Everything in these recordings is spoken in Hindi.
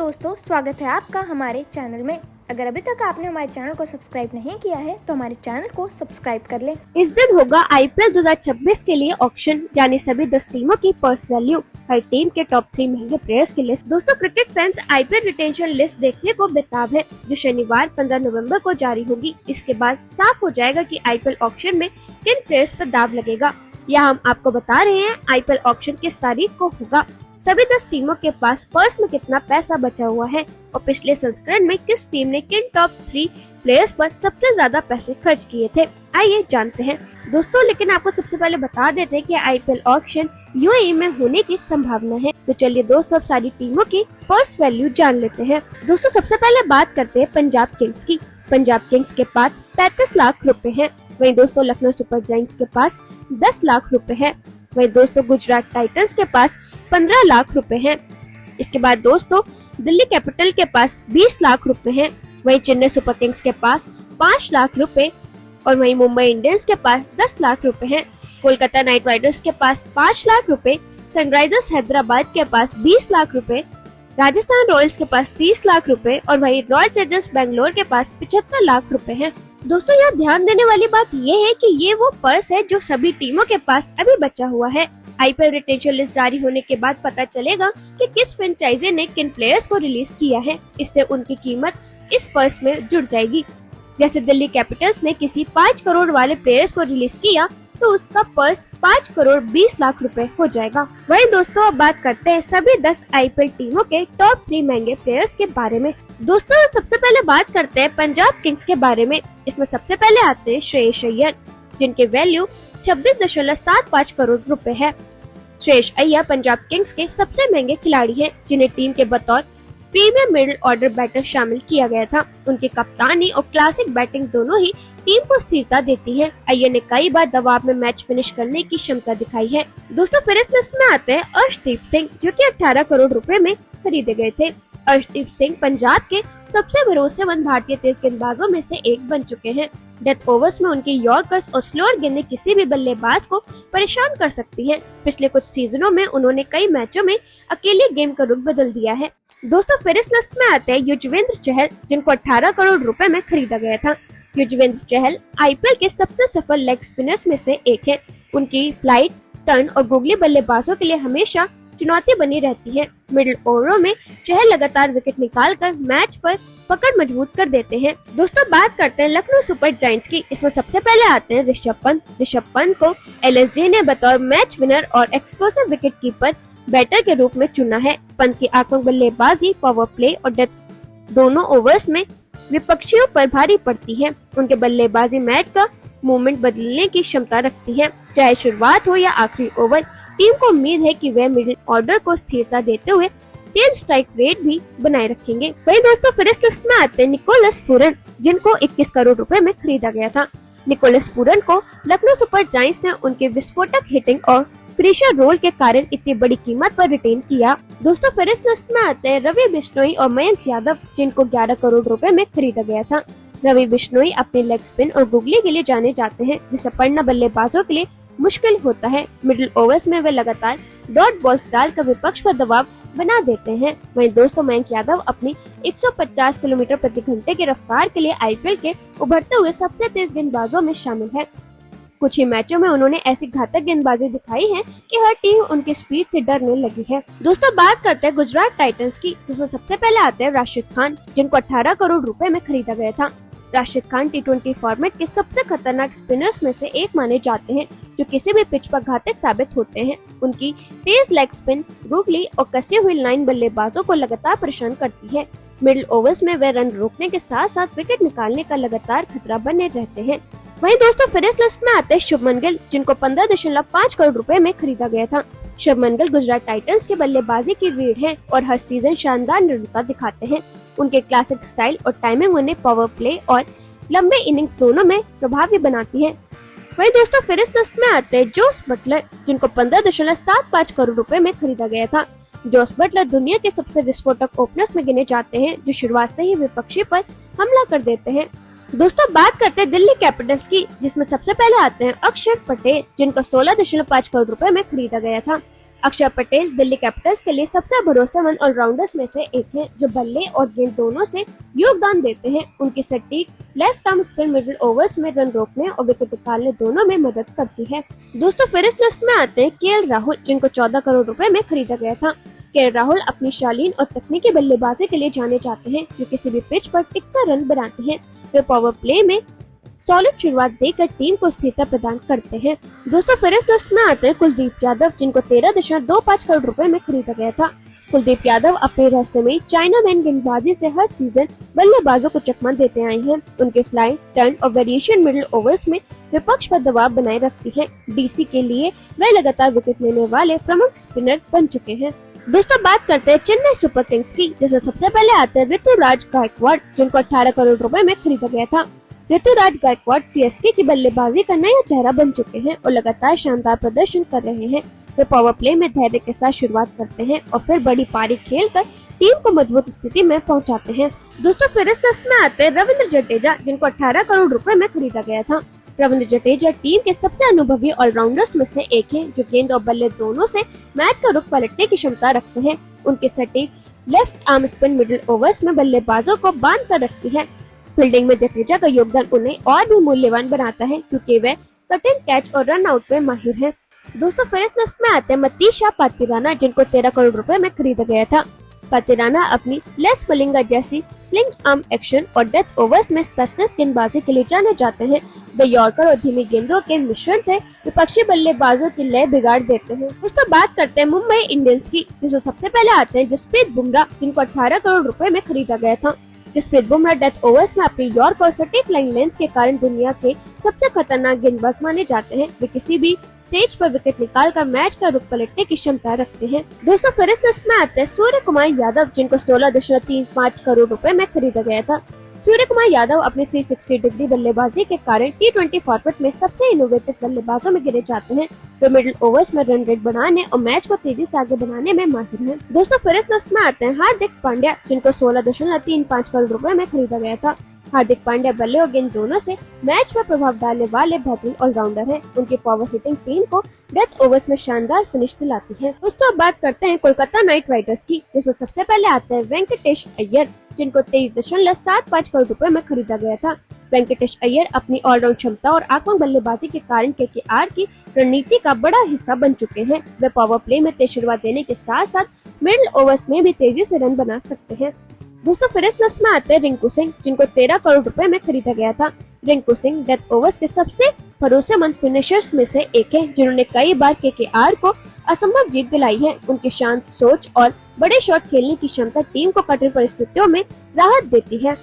दोस्तों, स्वागत है आपका हमारे चैनल में। अगर अभी तक आपने हमारे चैनल को सब्सक्राइब नहीं किया है तो हमारे चैनल को सब्सक्राइब कर लें। इस दिन होगा आईपीएल 2026 के लिए ऑक्शन, यानी सभी 10 टीमों की पर्स वैल्यू, हर टीम के टॉप 3 महंगे प्लेयर्स की लिस्ट। दोस्तों, cricket fans IPL retention list देखने को बेताब है, जो शनिवार 15 नवंबर को जारी होगी। इसके बाद साफ हो जाएगा कि आईपीएल ऑक्शन में किन प्लेयर्स पर दाव लगेगा। यह हम आपको बता रहे हैं आईपीएल ऑक्शन किस तारीख को होगा, सभी 10 टीमों के पास पर्स में कितना पैसा बचा हुआ है और पिछले संस्करण में किस टीम ने किन टॉप 3 प्लेयर्स पर सबसे ज्यादा पैसे खर्च किए थे। आइए जानते हैं दोस्तों। लेकिन आपको सबसे पहले बता देते हैं कि आईपीएल ऑक्शन यूएई में होने की संभावना है। तो चलिए दोस्तों, अब सारी टीमों की पर्स वैल्यू जान लेते हैं। दोस्तों, सबसे पहले बात करते हैं पंजाब किंग्स की। पंजाब किंग्स के पास 35 लाख रुपए हैं। वहीं दोस्तों लखनऊ सुपर जायंट्स के पास 10 लाख रुपए हैं। वहीं दोस्तों गुजरात टाइटंस के पास 15 लाख रुपए हैं। इसके बाद दोस्तों दिल्ली कैपिटल के पास 20 लाख रुपए हैं। वहीं चेन्नई सुपर किंग्स के पास 5 लाख रुपए और वहीं मुंबई इंडियंस के पास 10 लाख रुपए हैं। कोलकाता नाइट राइडर्स के पास 5 लाख रुपए, सनराइजर्स हैदराबाद के पास 20 लाख रुपए, राजस्थान रॉयल्स के पास 30 लाख रुपए और वहीं रॉयल चैलेंजर्स बैंगलोर के पास 75 लाख रुपए हैं। दोस्तों, यहाँ ध्यान देने वाली बात ये है कि ये वो पर्स है जो सभी टीमों के पास अभी बचा हुआ है। आईपीएल रिटेंशन लिस्ट जारी होने के बाद पता चलेगा कि किस फ्रेंचाइजी ने किन प्लेयर्स को रिलीज किया है। इससे उनकी कीमत इस पर्स में जुड़ जाएगी। जैसे दिल्ली कैपिटल्स ने किसी 5 करोड़ वाले प्लेयर्स को रिलीज किया तो उसका पर्स 5 करोड़ 20 लाख रुपए हो जाएगा। वहीं दोस्तों अब बात करते हैं सभी 10 आईपीएल टीमों के टॉप 3 महंगे प्लेयर्स के बारे में। दोस्तों सबसे पहले बात करते हैं पंजाब किंग्स के बारे में। इसमें सबसे पहले आते हैं श्रेयस अय्यर, जिनके वैल्यू 26.75 करोड़ रुपए है। श्रेयस अय्यर पंजाब किंग्स के सबसे महंगे खिलाड़ी हैं, जिन्हें टीम के बतौर प्रीमियम मिडिल ऑर्डर बैटर शामिल किया गया था। उनकी कप्तानी और क्लासिक बैटिंग दोनों ही टीम को स्थिरता देती है। अय्यर ने कई बार दबाव में मैच फिनिश करने की क्षमता दिखाई है। दोस्तों फिर इस लिस्ट में आते हैं अर्शदीप सिंह, जो कि 18 करोड़ रुपए में खरीदे गए थे। अर्शदीप सिंह पंजाब के सबसे भरोसेमंद भारतीय तेज गेंदबाजों में से एक बन चुके हैं। डेथ ओवर्स में उनकी यॉर्कर्स और स्लोअर गेंदें किसी भी बल्लेबाज को परेशान कर सकती हैं। पिछले कुछ सीजनों में उन्होंने कई मैचों में अकेले गेम का रुख बदल दिया है। दोस्तों फिर इस लिस्ट में आते हैं युजवेंद्र चहल, जिनको 18 करोड़ रुपए में खरीदा गया था। युजवेंद्र चहल आईपीएल के सबसे सफल लेग स्पिनर्स में से एक है। उनकी फ्लाइट, टर्न और गुगली बल्लेबाजों के लिए हमेशा चुनौती बनी रहती है। मिडिल ओवरों में चहल लगातार विकेट निकालकर मैच पर पकड़ मजबूत कर देते हैं। दोस्तों बात करते हैं लखनऊ सुपर जायंट्स की। इसमें सबसे पहले आते हैं ऋषभ पंत। ऋषभ पंत को एलएसजी ने बतौर मैच विनर और एक्सप्लोसिव विकेट कीपर बैटर के रूप में चुना है। पंत की आक्रामक बल्लेबाजी, पावर प्ले और डेथ दोनों ओवर्स में विपक्षियों पर भारी पड़ती है। उनके बल्लेबाजी मैच का मूवमेंट बदलने की क्षमता रखती है। चाहे शुरुआत हो या आखिरी ओवर, टीम को उम्मीद है कि वे मिडिल ऑर्डर को स्थिरता देते हुए तेज स्ट्राइक रेट भी बनाए रखेंगे। वहीं दोस्तों फिर इस लिस्ट में आते हैं निकोलस पूरन, जिनको 21 करोड़ रुपए में खरीदा गया था। निकोलस पूरन को लखनऊ सुपर जायंट्स ने उनके विस्फोटक हिटिंग और फिनिशर रोल के कारण इतनी बड़ी कीमत पर रिटेन किया। दोस्तों फिर इस लिस्ट में आते हैं रवि बिश्नोई और मयंक यादव, जिनको 11 करोड़ रुपए में खरीदा गया था। रवि बिश्नोई अपने लेग स्पिन और गुगली के लिए जाने जाते हैं, जिसे पढ़ना बल्लेबाजों के लिए मुश्किल होता है। मिडिल ओवर्स में वे लगातार डॉट बॉल्स डालकर विपक्ष पर दबाव बना देते हैं। वहीं दोस्तों मयंक यादव अपनी 150 किलोमीटर प्रति घंटे की रफ्तार के लिए आईपीएल के उभरते हुए सबसे तेज गेंदबाजों में शामिल है। कुछ ही मैचों में उन्होंने ऐसी घातक गेंदबाजी दिखाई है कि हर टीम उनकी स्पीड से डरने लगी है। दोस्तों बात करते हैं गुजरात टाइटंस की, जिसमें सबसे पहले आते हैं राशिद खान, जिनको 18 करोड़ रुपए में खरीदा गया था। राशिद खान टी20 फॉर्मेट के सबसे खतरनाक स्पिनर्स में से एक माने जाते हैं, जो किसी भी पिच पर घातक साबित होते हैं। उनकी तेज लेग स्पिन, गुगली और कसी हुई लाइन बल्लेबाजों को लगातार परेशान करती है। मिडिल ओवर्स में वे रन रोकने के साथ साथ विकेट निकालने का लगातार खतरा बने रहते हैं। वहीं दोस्तों फिर इस लिस्ट में आते हैं शुभमन गिल, जिनको 15.5 करोड़ रुपए में खरीदा गया था। शुभमन गिल गुजरात टाइटंस के बल्लेबाजी की रीढ़ हैं और हर सीजन शानदार निरंतरता दिखाते हैं। उनके क्लासिक स्टाइल और टाइमिंग उन्हें पावर प्ले और लंबे इनिंग्स दोनों में प्रभावी बनाती है। वहीं दोस्तों फिर इस लिस्ट में आते हैं जोस बटलर, जिनको 15.75 करोड़ रुपए में खरीदा गया था। जोस बटलर दुनिया के सबसे विस्फोटक ओपनर्स में गिने जाते हैं, जो शुरुआत से ही विपक्षी पर हमला कर देते हैं। दोस्तों बात करते हैं दिल्ली कैपिटल्स की, जिसमें सबसे पहले आते हैं अक्षर पटेल, जिनको 16.5 करोड़ रुपए में खरीदा गया था। अक्षर पटेल दिल्ली कैपिटल्स के लिए सबसे भरोसेमंद ऑलराउंडर्स में से एक हैं, जो बल्ले और गेंद दोनों से योगदान देते हैं। उनकी सटीक left arm spin middle overs में रन रोकने और विकेट निकालने दोनों में मदद करती है। दोस्तों फिर इस लिस्ट में आते हैं केएल राहुल, जिनको 14 करोड़ रुपए में खरीदा गया था। केएल राहुल अपनी शालीन और तकनीकी बल्लेबाजी के लिए जाने जाते हैं, जो किसी भी पिच पर टिककर रन बनाते हैं। वे पावर प्ले में सॉलिड शुरुआत देकर टीम को स्थिरता प्रदान करते हैं। दोस्तों फिर इस लिस्ट में आते हैं कुलदीप यादव, जिनको 13.25 करोड़ रुपए में खरीदा गया था। कुलदीप यादव अपने रहस्यमयी चाइनामैन गेंदबाजी से हर सीजन बल्लेबाजों को चकमा देते आए हैं। उनके फ्लाई, टर्न और वेरिएशन मिडिल ओवर्स में विपक्ष पर दबाव बनाए रखती है। डीसी के लिए वे लगातार विकेट लेने वाले प्रमुख स्पिनर बन चुके हैं। दोस्तों बात करते हैं चेन्नई सुपर किंग्स की, जिसमें सबसे पहले आते हैं ऋतुराज गायकवाड़, जिनको 18 करोड़ रुपए में खरीदा गया था। ऋतुराज गायकवाड़ सीएसके की बल्लेबाजी का नया चेहरा बन चुके हैं और लगातार शानदार प्रदर्शन कर रहे हैं। वे पावर प्ले में धैर्य के साथ शुरुआत करते हैं और फिर बड़ी पारी खेलकर टीम को मजबूत स्थिति में पहुंचाते हैं। दोस्तों फिर इस लिस्ट में आते हैं रविंद्र जडेजा, जिनको 18 करोड़ रुपए में खरीदा गया था। रविंद्र जडेजा टीम के सबसे अनुभवी ऑलराउंडर्स में से एक है, जो गेंद और बल्ले दोनों से मैच का रुख पलटने की क्षमता रखते हैं। उनकी सटीक left arm spin middle overs में बल्लेबाजों को बांध कर रखती है। फील्डिंग में जडेजा का योगदान उन्हें और भी मूल्यवान बनाता है, क्योंकि वे कटिंग कैच और रन आउट में माहिर हैं। दोस्तों फिर इस लिस्ट में आते हैं मतीशा पातिराना, जिनको 13 करोड़ रुपए में खरीदा गया था। पातिराना अपनी लेस मलिंगा जैसी स्लिंग आर्म एक्शन और डेथ ओवर्स में स्पेशलिस्ट गेंदबाजी के लिए जाने जाते हैं। वे यॉर्कर और धीमी गेंदों के मिश्रण से विपक्षी बल्लेबाजों की लय बिगाड़ देते हैं। दोस्तों बात करते हैं मुंबई इंडियंस की, जिसमें सबसे पहले आते हैं जसप्रीत बुमराह, जिनको 18 करोड़ रुपए में खरीदा गया था। जसप्रीत बुमराह डेथ ओवर्स में अपनी यॉर्क और सटीक लाइन लेंथ के कारण दुनिया के सबसे खतरनाक गेंदबाज माने जाते हैं। वे किसी भी स्टेज पर विकेट निकालकर मैच का रुख पलटने की क्षमता रखते हैं। दोस्तों फिर इस लिस्ट में आते हैं सूर्य कुमार यादव, जिनको 16.35 करोड़ रुपए में खरीदा गया था। सूर्य कुमार यादव अपनी 360 डिग्री बल्लेबाजी के कारण T20 फॉर्मेट में सबसे इनोवेटिव बल्लेबाजों में गिने जाते हैं। वे मिडिल ओवर्स में रन रेट बढ़ाने और मैच को तेजी से आगे बढ़ाने में माहिर हैं। दोस्तों फिर इस लिस्ट में आते हैं हार्दिक पांड्या, जिनको 16.35 करोड़ रुपए में खरीदा गया था। हार्दिक पांड्या बल्ले और गेंद दोनों से मैच में प्रभाव डालने वाले बेहतरीन ऑलराउंडर हैं। उनकी पावर हिटिंग टीम को डेथ ओवर्स में शानदार फिनिश दिलाती है। दोस्तों अब बात करते हैं कोलकाता नाइट राइडर्स की, जिसमें सबसे पहले आते हैं वेंकटेश अय्यर, जिनको 23.75 करोड़ रुपए में खरीदा गया था। वेंकटेश अय्यर अपनी ऑलराउंड क्षमता और आक्रामक बल्लेबाजी के कारण केकेआर की रणनीति का बड़ा हिस्सा बन चुके हैं। वे पावर प्ले में तेज शुरुआत देने के साथ साथ मिडिल ओवर्स में भी तेजी से रन बना सकते हैं। दोस्तों फिर इस लिस्ट में आते हैं रिंकू सिंह, जिनको 13 करोड़ रुपए में खरीदा गया था। रिंकू सिंह डेथ ओवर्स के सबसे भरोसेमंद फिनिशर्स में से एक है, जिन्होंने कई बार केकेआर को असंभव जीत दिलाई है। उनकी शांत सोच और बड़े शॉट खेलने की क्षमता टीम को कठिन परिस्थितियों में राहत देती है।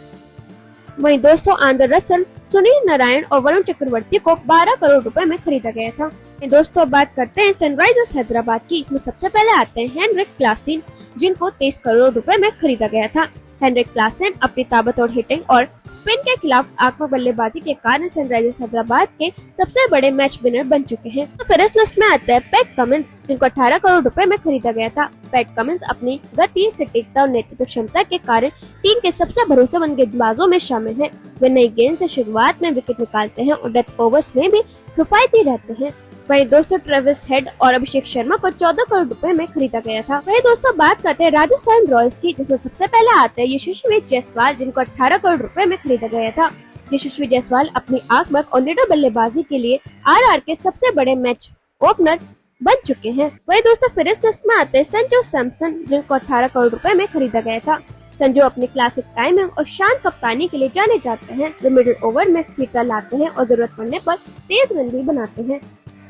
वहीं दोस्तों आंद्रे रसल, सुनील नारायण और वरुण चक्रवर्ती को 12 करोड़ रुपए में खरीदा गया था। दोस्तों बात करते हैं सनराइजर्स हैदराबाद की, इसमें सबसे पहले आते हैं हेनरिक क्लासेन, जिनको 23 करोड़ रुपए में खरीदा गया था। हेनरिक क्लासेन अपनी ताबड़तोड़ हिटिंग और स्पिन के खिलाफ आक्रामक बल्लेबाजी के कारण सनराइजर्स हैदराबाद के सबसे बड़े मैच विनर बन चुके हैं। तो फिर इस लिस्ट में आते हैं पैट कमिंस, जिनको 18 करोड़ रुपए में खरीदा गया था। पैट कमिंस अपनी गति, सटीकता और नेतृत्व क्षमता के कारण टीम के सबसे भरोसेमंद गेंदबाजों में शामिल हैं। वे नई गेंद से शुरुआत में विकेट निकालते हैं और डेथ ओवर्स में भी किफायती रहते हैं। वहीं दोस्तों ट्रेविस हेड और अभिषेक शर्मा को 14 करोड़ रुपए में खरीदा गया था। वहीं दोस्तों बात करते हैं राजस्थान रॉयल्स की, जिसमें सबसे पहले आते हैं यशस्वी जायसवाल, जिनको 18 करोड़ रुपए में खरीदा गया था। यशस्वी जायसवाल अपनी आक्रामक और निडर बल्लेबाजी के लिए आरआर के सबसे बड़े मैच ओपनर बन चुके हैं। वहीं दोस्तों फिर इस लिस्ट में आते हैं संजू सैमसन, जिनको 18 करोड़ रुपए में खरीदा गया था। संजू अपनी क्लासिक टाइमिंग और शांत कप्तानी के लिए जाने जाते हैं। वे मिडिल ओवर में स्थिरता लाते हैं और जरूरत पड़ने पर तेज रन भी बनाते हैं।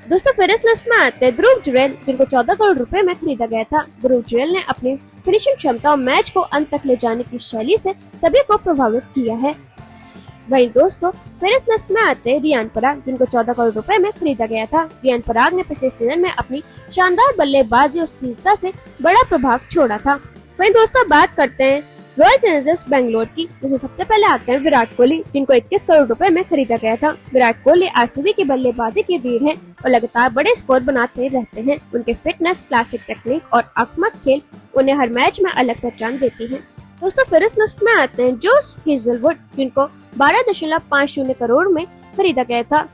दोस्तों फिर इस लिस्ट में आते हैं ध्रुव जुरैल, जिनको 14 करोड़ रुपए में खरीदा गया था। ध्रुव जुरैल ने अपनी फिनिशिंग क्षमता और मैच को अंत तक ले जाने की शैली से सभी को प्रभावित किया है। वहीं दोस्तों फिर इस लिस्ट में आते हैं रियान पराग, जिनको 14 करोड़ रुपए में खरीदा गया था। रियान पराग ने पिछले सीजन में अपनी शानदार बल्लेबाजी और स्थिरता से बड़ा प्रभाव छोड़ा था। वहीं दोस्तों बात करते हैं रॉयल चैलेंजर्स बैंगलोर की, जिसमें सबसे पहले आते हैं विराट कोहली, जिनको 21 करोड़ रुपए में खरीदा गया था। विराट कोहली आरसीबी की बल्लेबाजी के वीर हैं और लगातार बड़े स्कोर बनाते रहते हैं। उनके फिटनेस, क्लासिक टेक्निक और आक्रामक खेल उन्हें हर मैच में अलग पहचान देती है। दोस्तों फिर इस लिस्ट में आते हैं जोश हेजलवुड, जिनको 12.50 करोड़ में खरीदा गया था।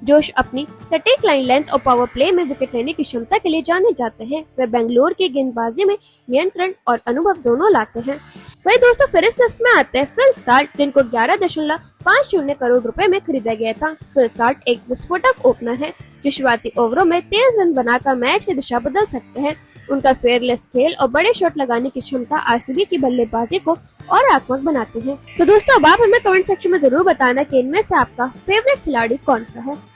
जोश अपनी सटीक लाइन लेंथ और पावर प्ले में विकेट लेने की क्षमता के लिए जाने जाते हैं। वे बेंगलोर की गेंदबाजी में नियंत्रण और अनुभव दोनों लाते हैं। वही दोस्तों फिर इस लिस्ट में आते हैं फिल साल्ट, जिनको 11.50 करोड़ रुपए में खरीदा गया था। फिल साल्ट एक विस्फोटक ओपनर है जो शुरुआती ओवरों में तेज रन बनाकर मैच की दिशा बदल सकते हैं। उनका फेयरलेस खेल और बड़े शॉट लगाने की क्षमता आरसीबी की बल्लेबाजी को और आक्रामक बनाते हैं। तो दोस्तों अब आप हमें कमेंट सेक्शन में जरूर बताना कि इनमें से आपका फेवरेट खिलाड़ी कौन सा है।